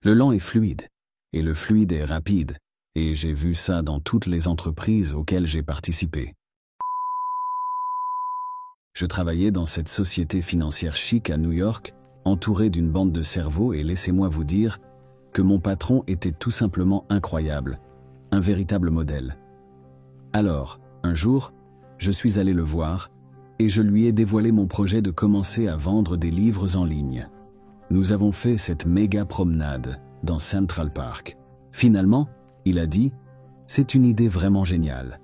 Le lent est fluide, et le fluide est rapide, et j'ai vu ça dans toutes les entreprises auxquelles j'ai participé. Je travaillais dans cette société financière chic à New York, entouré d'une bande de cerveaux, et laissez-moi vous dire que mon patron était tout simplement incroyable, un véritable modèle. Alors, un jour, je suis allé le voir, et je lui ai dévoilé mon projet de commencer à vendre des livres en ligne. Nous avons fait cette méga promenade dans Central Park. Finalement, il a dit « C'est une idée vraiment géniale.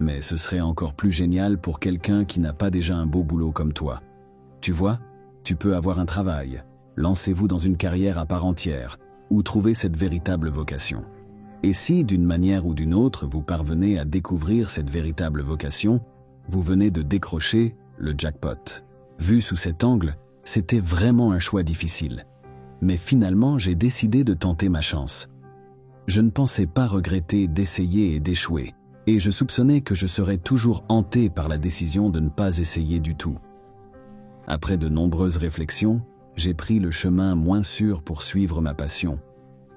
Mais ce serait encore plus génial pour quelqu'un qui n'a pas déjà un beau boulot comme toi. Tu vois, tu peux avoir un travail, lancez-vous dans une carrière à part entière, ou trouver cette véritable vocation. Et si, d'une manière ou d'une autre, vous parvenez à découvrir cette véritable vocation, vous venez de décrocher le jackpot. » Vu sous cet angle, c'était vraiment un choix difficile. Mais finalement, j'ai décidé de tenter ma chance. Je ne pensais pas regretter d'essayer et d'échouer, et je soupçonnais que je serais toujours hanté par la décision de ne pas essayer du tout. Après de nombreuses réflexions, j'ai pris le chemin moins sûr pour suivre ma passion,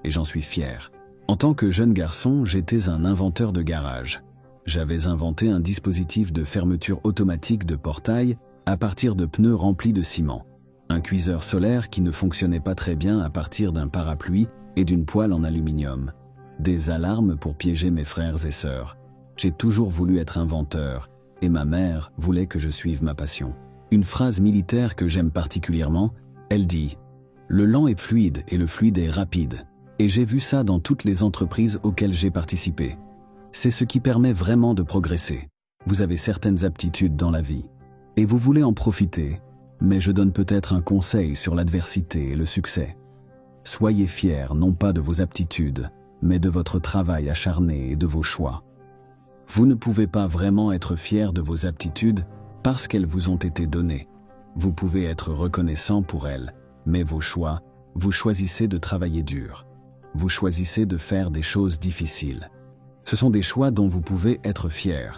et j'en suis fier. En tant que jeune garçon, j'étais un inventeur de garage. J'avais inventé un dispositif de fermeture automatique de portail à partir de pneus remplis de ciment, un cuiseur solaire qui ne fonctionnait pas très bien à partir d'un parapluie et d'une poêle en aluminium, des alarmes pour piéger mes frères et sœurs. J'ai toujours voulu être inventeur, et ma mère voulait que je suive ma passion. Une phrase militaire que j'aime particulièrement, elle dit « Le lent est fluide et le fluide est rapide ». Et j'ai vu ça dans toutes les entreprises auxquelles j'ai participé. C'est ce qui permet vraiment de progresser. Vous avez certaines aptitudes dans la vie, et vous voulez en profiter, mais je donne peut-être un conseil sur l'adversité et le succès. Soyez fiers non pas de vos aptitudes, mais de votre travail acharné et de vos choix. Vous ne pouvez pas vraiment être fier de vos aptitudes parce qu'elles vous ont été données. Vous pouvez être reconnaissant pour elles, mais vos choix, vous choisissez de travailler dur. Vous choisissez de faire des choses difficiles. Ce sont des choix dont vous pouvez être fiers.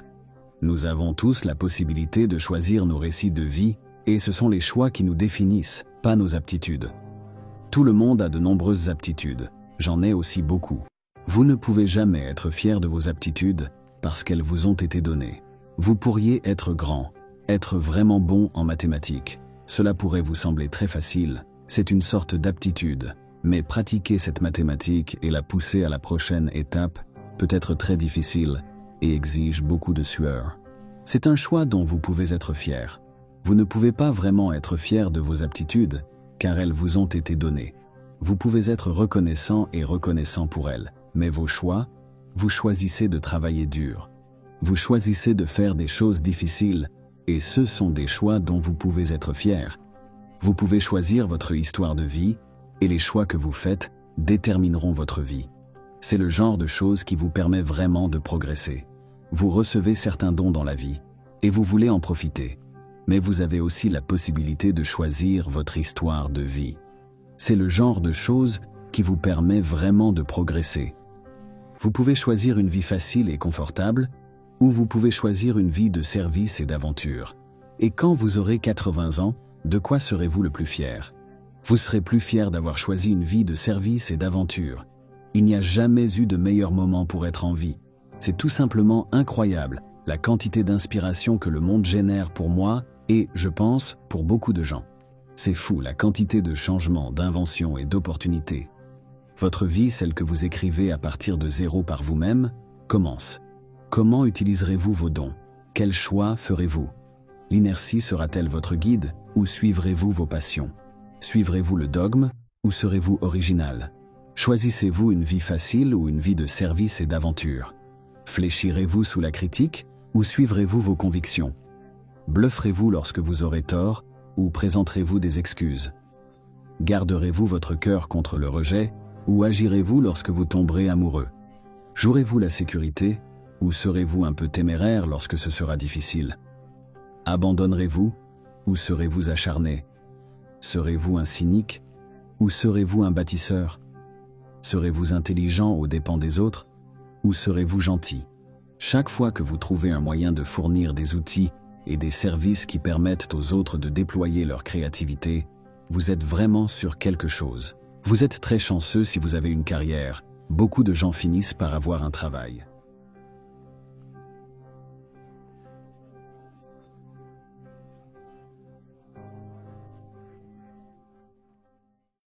Nous avons tous la possibilité de choisir nos récits de vie, et ce sont les choix qui nous définissent, pas nos aptitudes. Tout le monde a de nombreuses aptitudes, j'en ai aussi beaucoup. Vous ne pouvez jamais être fier de vos aptitudes parce qu'elles vous ont été données. Vous pourriez être grand, être vraiment bon en mathématiques. Cela pourrait vous sembler très facile, c'est une sorte d'aptitude. Mais pratiquer cette mathématique et la pousser à la prochaine étape peut être très difficile et exige beaucoup de sueur. C'est un choix dont vous pouvez être fier. Vous ne pouvez pas vraiment être fier de vos aptitudes car elles vous ont été données. Vous pouvez être reconnaissant et reconnaissant pour elles, mais vos choix, vous choisissez de travailler dur. Vous choisissez de faire des choses difficiles et ce sont des choix dont vous pouvez être fier. Vous pouvez choisir votre histoire de vie et les choix que vous faites détermineront votre vie. C'est le genre de choses qui vous permet vraiment de progresser. Vous recevez certains dons dans la vie, et vous voulez en profiter. Mais vous avez aussi la possibilité de choisir votre histoire de vie. C'est le genre de choses qui vous permet vraiment de progresser. Vous pouvez choisir une vie facile et confortable, ou vous pouvez choisir une vie de service et d'aventure. Et quand vous aurez 80 ans, de quoi serez-vous le plus fier ? Vous serez plus fier d'avoir choisi une vie de service et d'aventure. Il n'y a jamais eu de meilleur moment pour être en vie. C'est tout simplement incroyable, la quantité d'inspiration que le monde génère pour moi et, je pense, pour beaucoup de gens. C'est fou la quantité de changements, d'inventions et d'opportunités. Votre vie, celle que vous écrivez à partir de zéro par vous-même, commence. Comment utiliserez-vous vos dons? Quels choix ferez-vous? L'inertie sera-t-elle votre guide ou suivrez-vous vos passions? Suivrez-vous le dogme ou serez-vous original? Choisissez-vous une vie facile ou une vie de service et d'aventure? Fléchirez-vous sous la critique ou suivrez-vous vos convictions? Blufferez-vous lorsque vous aurez tort ou présenterez-vous des excuses? Garderez-vous votre cœur contre le rejet ou agirez-vous lorsque vous tomberez amoureux? Jouerez-vous la sécurité ou serez-vous un peu téméraire lorsque ce sera difficile? Abandonnerez-vous ou serez-vous acharné? Serez-vous un cynique ou serez-vous un bâtisseur? Serez-vous intelligent aux dépens des autres ou serez-vous gentil? Chaque fois que vous trouvez un moyen de fournir des outils et des services qui permettent aux autres de déployer leur créativité, vous êtes vraiment sur quelque chose. Vous êtes très chanceux si vous avez une carrière. Beaucoup de gens finissent par avoir un travail.